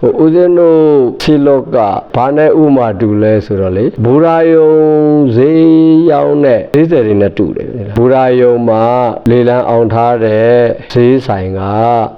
ဦးဇင်းတို့ခြေလောကဘာနဲ့ဥမာတူလဲဆိုတော့လေဘူရာယုံဈေးရောင်းတဲ့ဈေးတယ်တွေနဲ့တူတယ်ဘူရာယုံမှာလေလံအောင်ထားတဲ့ဈေးဆိုင်က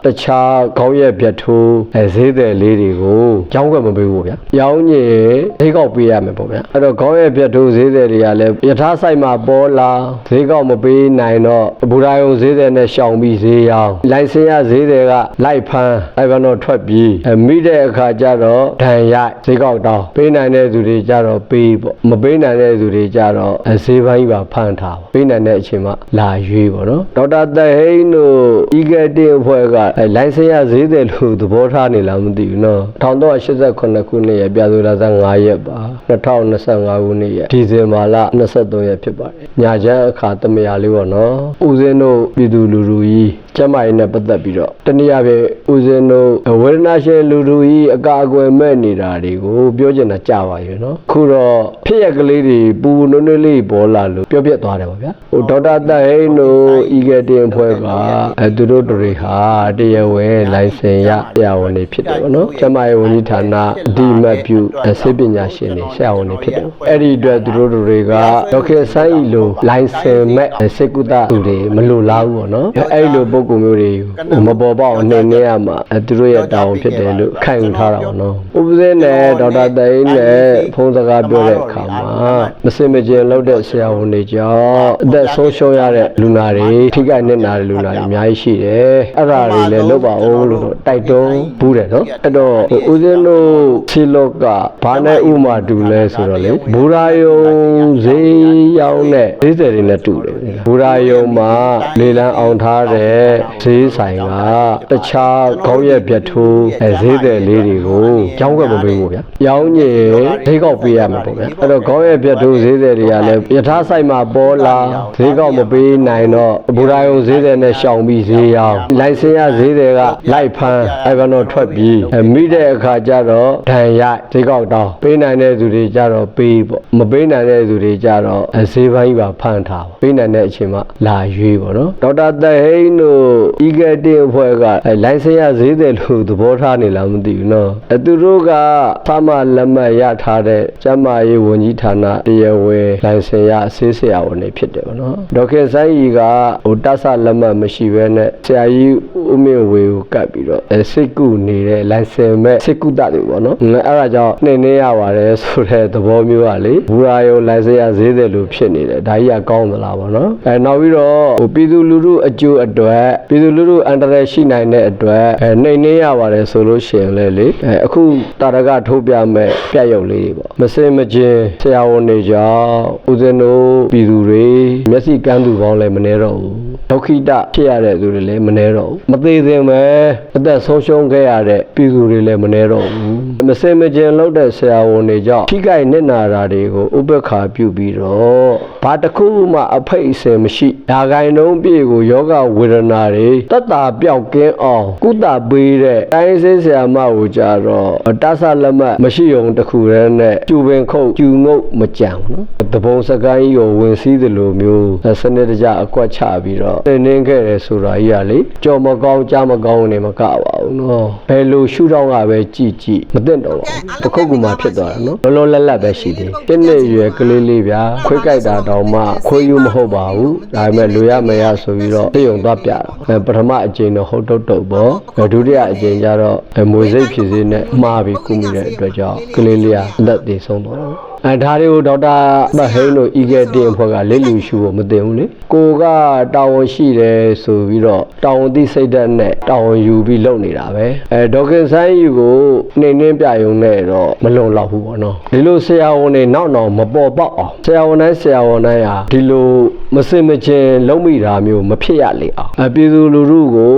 တခြားခေါင်းရက်ပြတ်ထိုးဈေးတယ်လေးတွေကိုရောင်းခွင့်မပေးဘူးဗျာရောင်းရင်ဈေးကောက်ပေးရမယ်ပေါ့ဗျာအဲ့တော့ခေါင်းရက်ပြတ်ထိုးဈေးတယ်တွေကလည်းယထာဆိုင်မှာပေါ်လာဈေးကောက်မပေးနိုင်တော့ဘူရာယုံဈေးတယ်နဲ့ရှောင်ပြီးဈေးရောင်းလိုင်စင်ရဈေးတွေကလိုက်ဖမ်းတော့ထွက်ပြီးမိတဲ့အခါကျတော့ဒဏ်ရိုက်ဈေးကောက်တောင်းပေးနိုင်တဲ့သူတွေကျတော့ပေးပေါ့မပေးနိုင်တဲ့သူတွေကျတော့ဈေးပိုင်းပါဖမ်းထားပေါ့ပေးနိုင်တဲ့အချိန်မှလာရွေးပေါ့နော်ဒေါက်တာသဟိန်းတို့ဤကတဲ့အဖွဲ့ကလိုင်စင်ရဈေးတယ်လို့သဘောထားနေလားမသိဘူးနော်1388ခုနှစ်ရပြဆိုလာစား9ရက်ပါ2025ခုနှစ်ရဒီဇင်ဘာလ23ရက်ဖြစ်ပါတယ်ညာချမ်းအခါတမယာလေးပေါ့နော်ဦးဇင်းတို့ပြည်သူလူထုကြီးကျမကြီးနဲ့ပတ်သက်ပြီးတော့တနည်းအားဖြင့်ဦးဇင်းတို့ဝေဒနာရှင်လူထုကြီးအကာအကွယ်မဲ့နေတာတွေကိုပြောချင်တာကြပါရဲ့နော်ခုတော့ဖြစ်ရကလေးတွေပူနွေးနွေးလေးပေါ်လာလို့ပြောပြသွားတယ်ပါဗျာဒေါက်တာသဟိန်းတို့ဤကတင်အဖွဲ့ကသူတို့တွေဟာတရားဝင်လိုင်စင်ရဆရာဝန်တွေဖြစ်တယ်ပေါ့နော်ကျမကြီးဝန်ကြီးဌာနအဒီမတ်ပြုဆေးပညာရှင်တွေဆရာဝန်တွေဖြစ်တယ်အဲ့ဒီအတွက်သူတို့တွေကဒေါက်တာဆိုင်းလိုလိုင်စင်မဲ့စေကုသသူတွေမလိုလားဘူးပေါ့နော်အဲ့လိုပုဂ္ဂိုလ်မျိုးတွေမပေါ်ပေါက်အနေနဲ့ရမှာသူတို့ရဲ့တာဝန်ဖြစ်တယ်လို့ခံယူထားတာပေါ့နော်ဥပဒေနဲ့ဒေါက်တာသိန်းနဲ့ဖုန်းစကားပြောတဲ့အခါမှာမစင်မကျင်လောက်တဲ့ဆရာဝန်တွေကြောင့်အသက်ဆုံးရှုံးရတဲ့လူနာတွေထိခိုက်နစ်နာတဲ့လူနာတွေအများကြီးရှိတယ်အဲ့ဒါတွေလည်းလုပ်ပါဦးလို့တိုက်တွန်းဘူးတယ်နော်အဲ့တော့ဦးဇင်းတို့ခြေလောကဘာနဲ့ဥမာတူလဲဆိုတော့လေဘူရာယုံဈေးရောင်းတဲ့ဈေးတယ်တွေနဲ့တူတယ်ဘူရာယုံမှာလေလံအောင်ထားတဲ့ဈေးဆိုင်ကတခြားခေါင်းရက်ပြတ်ထိုးဈေးတယ်လေးတွေကိုရောင်းခွင့်မပေးဘူးဗျာရောင်းရင်ဈေးကောက်ပေးရမယ်ပေါ့ဗျာအဲ့တော့ခေါင်းရက်ပြတ်ထိုးဈေးတယ်တွေကလည်းယထာဆိုင်မှာပေါ်လာဈေးကောက်မပေးနိုင်တော့ဘူရာယုံဈေးတယ်နဲ့ရှောင်ပြီးဈေးရောင်းလိုင်စင်ရဈေးတွေကလိုက်ဖမ်းတော့ထွက်ပြီးမိတဲ့အခါကျတော့ဒဏ်ရိုက်ဈေးကောက်တောင်းပေးနိုင်တဲ့သူတွေကျတော့ပေးပေါ့မပေးနိုင်တဲ့သူတွေကျတော့ဈေးပိုင်းပါဖမ်းထားပေါ့ပေးနိုင်တဲ့အချိန်မှလာရွေးပေါ့နော်ဒေါက်တာသဟိန်းတို့ဤကတဲ့အဖွဲ့ကလိုင်စင်ရဈေးတယ်လို့သဘောထားနေလားမသိဘူးနော်သူတို့ကဖမလက်မှတ်ရထားတဲ့ကျမရေးဝန်ကြီးဌာနတရားဝင်လိုင်စင်ရဆေးဆရာဝန်တွေဖြစ်တယ်ပေါ့နော်ဒေါက်တာဆိုင်းကြီးကတဆလက်မှတ်မရှိဘဲနဲ့ဆရာကြီးဦးမင်းဝေကိုကပ်ပြီးတော့စိတ်ကူနေတဲ့လိုင်စင်မဲ့စိတ်ကူတတွေပေါ့နော်အဲ့ဒါကြောင့်နှိမ့်နေရပါတယ်ဆိုတဲ့သဘောမျိုးကလေဘူရာယုံလိုင်စင်ရဈေးတယ်လို့ဖြစ်နေတယ်ဒါကြီးကကောင်းသလားပေါ့နော်နောက်ပြီးတော့ပြည်သူလူထုအကျိုးအတွက်ပြည်သူလူထုအန္တရာယ်ရှိနိုင်တဲ့အတွက်နှိမ့်နေရပါတယ်ဆိုလို့ရှိရင်လေအခုတာရကထုတ်ပြမဲ့ပြက်ရုပ်လေးတွေပေါ့မစင်မကျင်ဆရာဝန်တွေကြောင့်ဦးဇင်းတို့ပြည်သူတွေမျက်စိကန်းသူပေါင်းလည်းမနေတော့ဘူးဒုက္ခိတဖြစ်ရတဲ့သူတွေလည်းမနေတော့ဘူးမသေးသင်ပဲအသက်ဆုံးရှုံးခဲ့ရတဲ့ပြည်သူတွေလည်းမနေတော့ဘူးမစင်မကျင်လောက်တဲ့ဆရာဝန်တွေကြောင့်ထိခိုက်နစ်နာတာတွေကိုဥပ္ပခါပြုပြီးတော့ဘာတစ်ခုမှအဖိတ်အစင်မရှိဓာဂိုင်နှုံးပြည့်ကိုယောဂဝေဒနာတွေတတ်တာပြောက်ကင်းအောင်ကုသပေးတဲ့တိုင်းစင်းဆရာမကိုကြတော့တဆလက်မှတ်မရှိုံတခုတည်းနဲ့ကျူပင်ခုတ်ကျူငုတ်မကြံဘူးနော်တပုံစကိုင်းကြီးကိုဝင်စည်းသလိုမျိုးစနစ်တကျအကွက်ချပြီးတော့နှင်းခဲ့တယ်ဆိုတာကြီးကလေကြော်မကောင်းကြားမကောင်းနေမကပါဘူးနော်ဘယ်လိုရှုထောင့်ကပဲကြည်မသိတော့ဘူးတခုခုမှဖြစ်သွားတယ်နော်လောလောလတ်လတ်ပဲရှိသေးတယ်တစ်နှစ်ရွယ်ကလေးလေးဗျာခွေးကြိုက်တာတောင်မှခွေးယူမဟုတ်ပါဘူးဒါပေမဲ့လူရမရဆိုပြီးတော့သိုံသွားပြတာပထမအကျဉ်းတော့ဟုတ်တုတ်ပေါ့ဒုတိယအကျဉ်းကျတော့မွေစိတ်ဖြစ်စေနဲ့မှားပြီးကုမိတဲ့အတွက်ကြောင့်ကလေးလေးကအသက်သေဆုံးသွားတယ်ဒါတွေကိုဒေါက်တာသဟိန်းတို့ဤကတဲ့အဖွဲ့ကလက်လူရှုဖို့မသိဘူးလေကိုကတာဝန်ရှိတယ်ဆိုပြီးတော့တာဝန်သိစိတ်ဓာတ်နဲ့တာဝန်ယူပြီးလုပ်နေတာပဲဒေါက်တာဆိုင်းကြီးကိုနှိမ့်နှင်းပြယုံနဲ့တော့မလုံလောက်ဘူးပေါ့နော်ဒီလိုဆရာဝန်တွေနောက်မပေါ်ပေါက်အောင်ဆရာဝန်တိုင်းဟာဒီလိုမစင်မကျင်လုံးမိတာမျိုးမဖြစ်ရလေအောင်ပြည်သူလူထုကို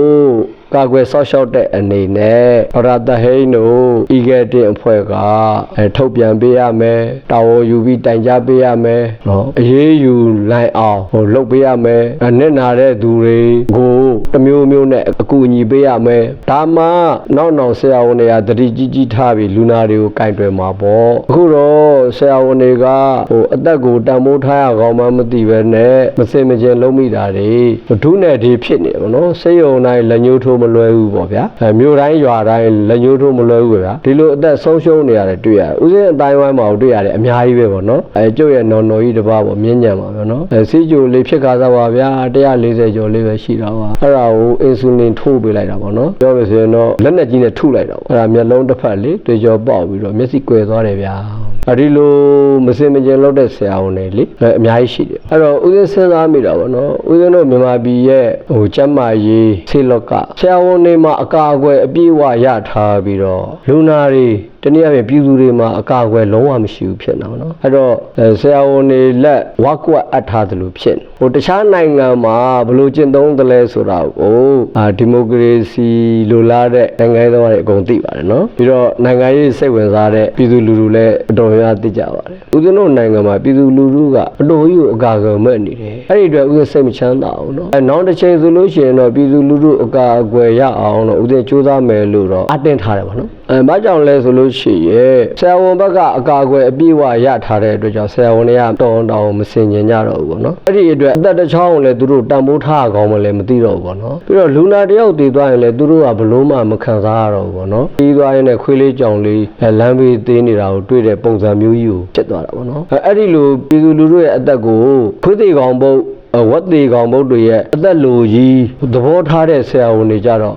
ကာကွယ်ဆောက်ရှောက်တဲ့အနေနဲ့ဒေါက်တာသဟိန်းတို့ဤကတဲ့အဖွဲ့ကထုတ်ပြန်ပေးရမယ်တာဝန်ယူပြီးတိုင်ကြားပေးရမယ်နော်အရေးယူလိုက်အောင်လုပ်ပေးရမယ်နစ်နာတဲ့သူတွေကိုတမျိုးမျိုးနဲ့အကူအညီပေးရမယ်ဒါမှနောက်ဆရာဝန်တွေကတတိကြီးထားပြီးလူနာတွေကိုကင်တွယ်မှာပေါ့အခုတော့ဆရာဝန်တွေကအသက်ကိုတန်ဖိုးထားရကောင်းမှမသိပဲနဲ့မစင်မကျင်လုံးမိတာတွေဒုနဲ့ဒီဖြစ်နေပါနော်ဆေးရုံတိုင်းလက်ညှိုးထိုးမ လွယ်ဘူးပေါ့ဗျာမြို့တိုင်းရွာတိုင်းလက်ညှိုးထိုးမလွယ်ဘူးဗျာဒီလိုအသက်ဆုံးရှုံးနေရတယ်တွေ့ရတယ်ဦးစင်းအတိုင်းဝိုင်းမှာတွေ့ရတယ်အများကြီးပဲပေါ့နော်ကျုပ်ရဲ့နော်ကြီးတစ်ပါးပေါ့မြင်းညံပါပဲနော်စီးကျိုလေးဖြစ်ခါသားပါဗျာ140ကျော်လေးပဲရှိတာပါအဲ့ဒါကိုအင်ဆူလင်ထိုးပေးလိုက်တာပေါ့နော်ပြောလို့ဆိုရင်တော့လက်နဲ့ကြီးနဲ့ထုလိုက်တာပေါ့အဲ့ဒါမျက်လုံးတစ်ဖက်လေးတွေ့ကြောပေါက်ပြီးတော့မျက်စိကွယ်သွားတယ်ဗျာဒီလိုမစင်မကျင်လုပ်တဲ့ဆရာဝန်တွေလေအများကြီးရှိတယ်အဲ့တော့ဦးစင်းစဉ်းစားမိတာပေါ့နော်ဦးစင်းတို့မြန်မာပြည်ရဲ့ကျန်းမာရေးဆေးလောကဆရာဝန်တွေမှာအကာအကွယ်အပြည့်အဝရထားပြီးတော့လူနာတွေတနည်းအားဖြင့်ပြည်သူတွေမှာအကာအကွယ်လုံးဝမရှိဘူးဖြစ်နေပါတော့အဲ့တော့ဆရာဝန်တွေလက်ဝက်ကွက်အပ်ထားတယ်လို့ဖြစ်နေတခြားနိုင်ငံမှာဘယ်လိုကျင့်သုံးတယ်လဲဆိုတာကိုဒီမိုကရေစီလိုလားတဲ့နိုင်ငံတော်တွေအကုန်သိပါတယ်နော်ပြီးတော့နိုင်ငံရေးစိတ်ဝင်စားတဲ့ပြည်သူလူထုလည်းအတော်များသိကြပါတယ်ဦးဇင်းတို့နိုင်ငံမှာပြည်သူလူထုကအတော်ကြီးကိုအကာအကွယ်မဲ့နေတယ်အဲ့ဒီအတွက်ဦးဇင်းစိတ်မချမ်းသာဘူးနော်နောက်တစ်ချိန်ဆိုလို့ရှိရင်တော့ပြည်သူလူထုအကာအကွယ်ရအောင်တော့ဦးဇင်းစူးစမ်းမယ်လို့တော့အတင်းထားတယ်ပါနော်ဘာကြောင့်လဲဆိုလို့ရှိရင်ဆရာဝန်ဘက်ကအကာအကွယ်အပြည့်အဝရထားတဲ့အတွက်ကြောင့်ဆရာဝန်တွေကတောင်းမစင်ကျင်ကြတော့ဘူးပေါ့နော်အဲ့ဒီအတွက်အသက်တစ်ချောင်းကိုလည်းသူတို့တန်ဖိုးထားကောင်းမလဲမသိတော့ဘူးပေါ့နော်ပြီးတော့လူနာတယောက်တည်သွားရင်လည်းသူတို့ကဘလို့မှမခံစားရတော့ဘူးပေါ့နော်ပြီးသွားရင်လည်းခွေးလေးကြောင်လေးလမ်းဘေးသေးနေတာကိုတွေ့တဲ့ပုံစံမျိုးကြီးကိုဖြစ်သွားတာပေါ့နော်အဲ့ဒီလိုပြည်သူလူထုရဲ့အသက်ကိုခွေးသေးကောင်ပုတ်ဝတ်သေးကောင်ဘုတ်တွေရဲ့အသက်လူကြီးသဘောထားတဲ့ဆရာဝန်တွေကြတော့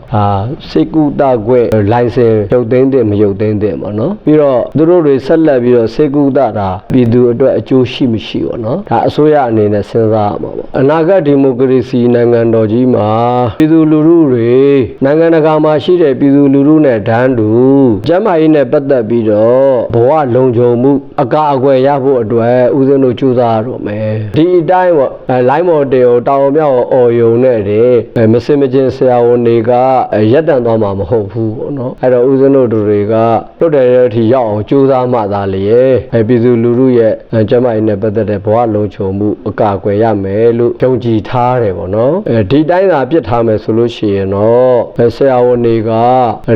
စိတ်ကူတာခွဲလိုင်စင်ရုပ်သိမ်းတဲ့မရုပ်သိမ်းတဲ့ပေါ့နော်ပြီးတော့သူတို့တွေဆက်လက်ပြီးတော့စိတ်ကူတာပြည်သူအတွက်အကျိုးရှိမရှိပေါ့နော်ဒါအစိုးရအနေနဲ့စဉ်းစားရမှာပေါ့အနာဂတ်ဒီမိုကရေစီနိုင်ငံတော်ကြီးမှာပြည်သူလူထုတွေနိုင်ငံတကာမှာရှိတဲ့ပြည်သူလူထုနဲ့တန်းတူကျန်းမာရေးနဲ့ပတ်သက်ပြီးတော့ဘဝလုံခြုံမှုအကာအကွယ်ရဖို့အတွက်ဦးဇင်းတို့ကြိုးစားရတော့မယ်ဒီအတိုင်းပေါ့လိုင်းမော်တယ်ကိုတောင်မြောက်အော်ယုံနဲ့တယ်မစင်မချင်းဆရာဝန်တွေကရက်တန်သွားမှာမဟုတ်ဘူးပေါ့နော်အဲ့တော့ဦးဇင်းတို့တွေကလွတ်တဲ့အထိရောက်အောင်ကြိုးစားမှသာလေပြည်သူလူထုရဲ့ကျန်းမာရေးနဲ့ပတ်သက်တဲ့ဘဝလုံခြုံမှုအကာအကွယ်ရမယ်လို့ယုံကြည်ထားတယ်ပေါ့နော်ဒီတိုင်းသာပြစ်ထားမယ်ဆိုလို့ရှိရင်တော့ဆရာဝန်တွေက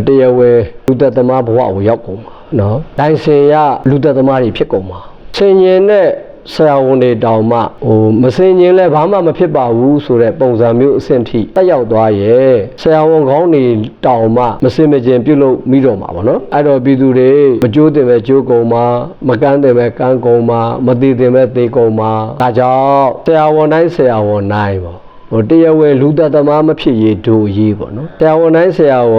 တရားဝယ်လူသက်သမားဘဝကိုရောက်ကုန်ပါနော်တိုင်စင်ရလူသက်သမားတွေဖြစ်ကုန်ပါဆင်ရင်နဲ့ဆရာဝန်တွေတောင်မှမစင်ရင်လည်းဘာမှမဖြစ်ပါဘူးဆိုတဲ့ပုံစံမျိုးအဆင့်ထိတက်ရောက်သွားရဲ့ဆရာဝန်ကောင်းတွေတောင်မှမစင်မကျင်ပြုတ်လို့မိတော့မှာပေါ့နော်အဲ့တော့ပြည်သူတွေမကြိုးတင်ပဲကြိုးကုန်မှာမကန်းတင်ပဲကန်းကုန်မှာမသေးတင်ပဲသေကုန်မှာဒါကြောင့်ဆရာဝန်တိုင်းပေါ့တရားဝယ်လူသက်သမားမဖြစ်ရေးတို့အရေးပေါ့နော်ဆရာဝန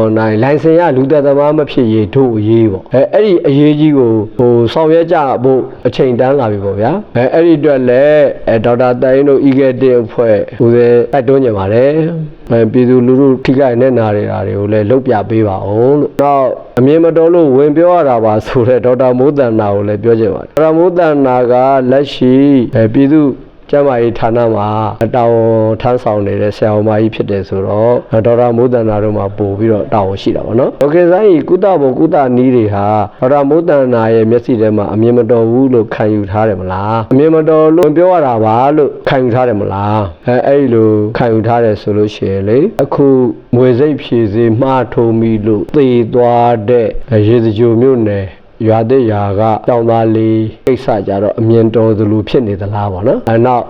်တိုင်းလိုင်စင်ရလူသက်သမားမဖြစ်ရေးတို့အရေးပေါ့အဲ့ဒီအရေးကြီးကိုဆောင်ရွက်ကြဖို့အချိန်တန်းလာပြီပေါ့ဗျာအဲ့ဒီအတွက်လည်းဒေါက်တာတိုင်းတို့ဤကဲတဲ့အဖွဲ့ဦးဇင်းတိုက်တွန်းကြပါတယ်ပြည်သူလူထုထိခိုက်နေနာတွေကိုလည်းလှုပ်ပြပေးပါအောင်လို့တော့အမြင်မတော်လို့ဝင်ပြောရတာပါဆိုတဲ့ဒေါက်တာမိုးတန်နာကိုလည်းပြောချင်ပါတယ်ဒေါက်တာမိုးတန်နာကလက်ရှိပြည်သူကျန်းမာရေးဌာနမှာတာဝန်ထမ်းဆောင်နေတဲ့ဆရာဝန်မကြီးဖြစ်တယ်ဆိုတော့ဒေါက်တာမိုးတန်နာတို့မှာပို့ပြီးတော့တာဝန်ရှိတာပေါ့နော်။ဒေါက်တာဆိုင်ကုသဘုံကုသနီးတွေဟာဒေါက်တာမိုးတန်နာရဲ့မျက်စိထဲမှာအမြင်မတော်ဘူးလို့ခံယူထားတယ်မလား။အမြင်မတော်လို့ပြောရတာပါလို့ခံယူထားတယ်မလား။အဲ့ဒီလိုခံယူထားတယ်ဆိုလို့ရှိရင်လေအခုမွေစိတ်ဖြည့်စေမှားထုံပြီးလို့သေသွားတဲ့ရေစကြိုမြို့နယ်ရွာတဲ့ရွာကတောင်သားလေးကိစ္စကြတော့အမြင်တော်သလိုဖြစ်နေသလားပေါ့နော်နောက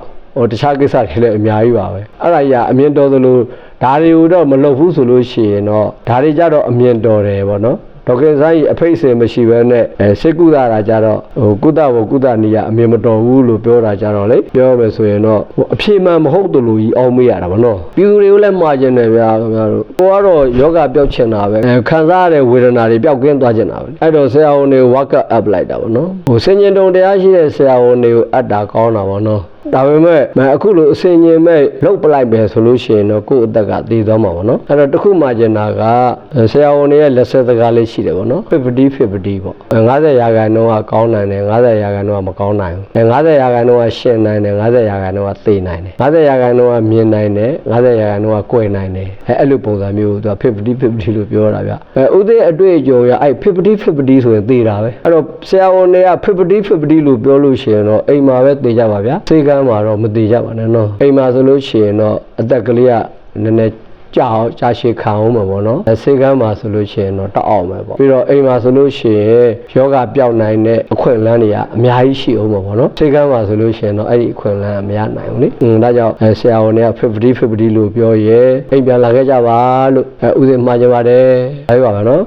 ်တခြားကိစ္စတွေလည်းအများကြီးပါပဲအဲ့ဒါကြီးအမြင်တော်သလိုဒါတွေကိုတော့မလုပ်ဘူးဆိုလို့ရှိရင်တော့ဒါတွေကြတော့အမြင်တော်တယ်ပေါ့နော်ဒေါက်တာဆိုင်အဖိတ်စင်မရှိဘဲနဲ့စိတ်ကုသတာကြတော့ကုသဘကုသနေရအမြင်မတော်ဘူးလို့ပြောတာကြတော့လေပြောမယ်ဆိုရင်တော့အဖြေမှန်မဟုတ်တယ်လို့ကြီးအောင်းမေးရတာဗောနော်ပြည်သူတွေကိုလည်းမှားကျင်တယ်ဗျာခင်ဗျားတို့ကိုကတော့ယောဂပျောက်ချင်တာပဲခံစားရတဲ့ဝေဒနာတွေပျောက်ကင်းသွားချင်တာပဲအဲ့တော့ဆရာဝန်တွေ work up လိုက်တာဗောနော်စင်ញင်တုံတရားရှိတဲ့ဆရာဝန်တွေကိုအပ်တာကောင်းတာဗောနော်ဒါပေမဲ့အခုလိုအစင်ញင်မဲ့လုတ်ပလိုက်ပဲဆိုလို့ရှိရင်တော့ကိုယ့်အသက်ကတည်သွားမှာပေါ့နော်အဲ့တော့တခုမှကျင်တာကဆရာဝန်တွေရဲ့လက်ဆက်စကားလေးရှိတယ်ပေါ့နော်50ပေါ့50ရာခိုင်နှုန်းကကောင်းနိုင်တယ်50ရာခိုင်နှုန်းကမကောင်းနိုင်ဘူး50ရာခိုင်နှုန်းကရှင်းနိုင်တယ်50ရာခိုင်နှုန်းကသိနိုင်တယ်50ရာခိုင်နှုန်းကမြင်နိုင်တယ်50ရာခိုင်နှုန်းကကွယ်နိုင်တယ်အဲ့လိုပုံစံမျိုးသူက50လို့ပြောတာဗျဥသိအတွေ့အကြုံရအဲ့50ဆိုရင်သိတာပဲအဲ့တော့ဆရာဝန်တွေက50လို့ပြောလို့ရှိရင်တော့အိမ်မှာပဲသိကြပါဗျာစေကမ်းမှာတော့မသိကြပါနဲ့နော်အိမ်မှာဆိုလို့ရှိရင်တော့အသက်ကလေးကနည်းနည်း ကြာရှည်ခံအောင်မှာပေါ့နော်စေကမ်းမှာဆိုလို့ရှိရင်တော့တောက်အောင်ပဲပေါ့ပြီးတော့အိမ်မှာဆိုလို့ရှိရင်ယောဂပျောက်နိုင်တဲ့အခွင့်အလမ်းတွေကအများကြီးရှိအောင်မှာပေါ့နော်စေကမ်းမှာဆိုလို့ရှိရင်တော့အဲ့ဒီအခွင့်အလမ်းကမရနိုင်ဘူးလေဒါကြောင့်ဆရာဝန်တွေက50လို့ပြောရဲအိမ်ပြန်လာခဲ့ကြပါလို့ဦးစင်မှားကြပါတယ်အဲ့ပါပဲနော်